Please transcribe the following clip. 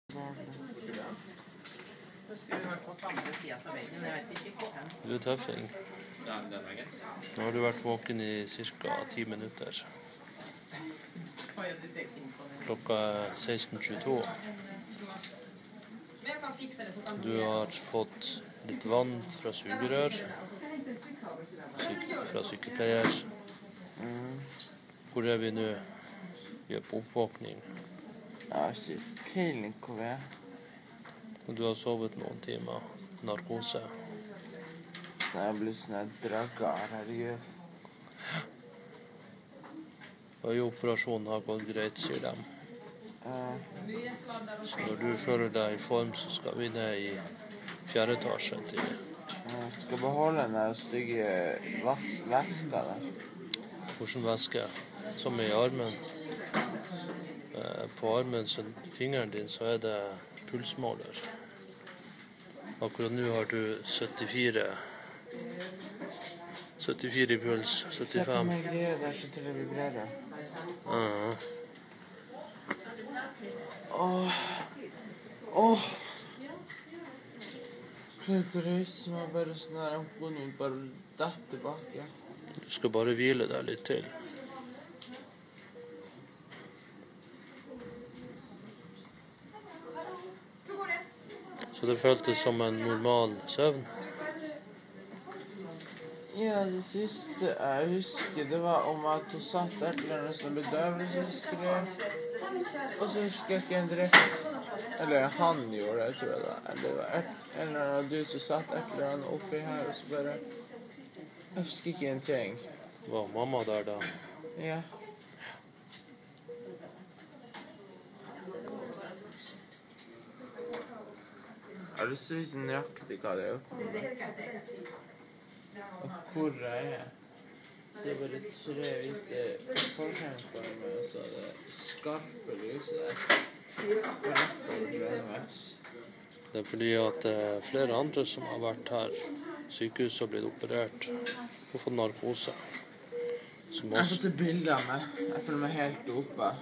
Du tøffing. Nå har du vært våken i cirka 10 minutter. Klokka er 16:22. Du har fått litt vann fra sugerør, fra sykepleier. Hvor er vi nå? Vi er på oppvåkning. Jeg har ikke peiling hvor vi er. Og du har sovet noen timer. Narkose. Så jeg blir sånn dragar, herregud. Og i operasjonen har gått greit, sier de. Så når du føler deg i form, så skal vi ned i 4. etasje til. Jeg skal beholde den stygge væska der. Hvordan væske? Som i armen. På armen, så fingeren din, så er det pulsmåler. Akkurat nå har du 74 i puls, 75. Se på meg greie der, så til det vibrerer. Jeg røyser meg bare sånn her, jeg får noe bare dette tilbake. Du skal bare hvile deg litt til. Så det føltes som en normal søvn? Ja, det siste jeg husker, det var om at hun satt et eller annet som bedøvelsesgreier. Og så husker jeg ikke en dritt. Eller han gjorde det, tror jeg da. Eller det var en eller annen du som satt et eller annet oppi her, og så bare... Jeg husker ikke en ting. Var mamma der da? Ja. Jeg har lyst til å vise nøyaktig hva det er oppe med. Og hvor jeg er. Så det er bare 3 hvite forhengformer, og så er det skarpe lyset der. Og rett over grønne. Det er fordi at flere andre som har vært her, sykehus har blitt operert og fått narkose. Jeg får se bilder av meg. Jeg føler meg helt oppe.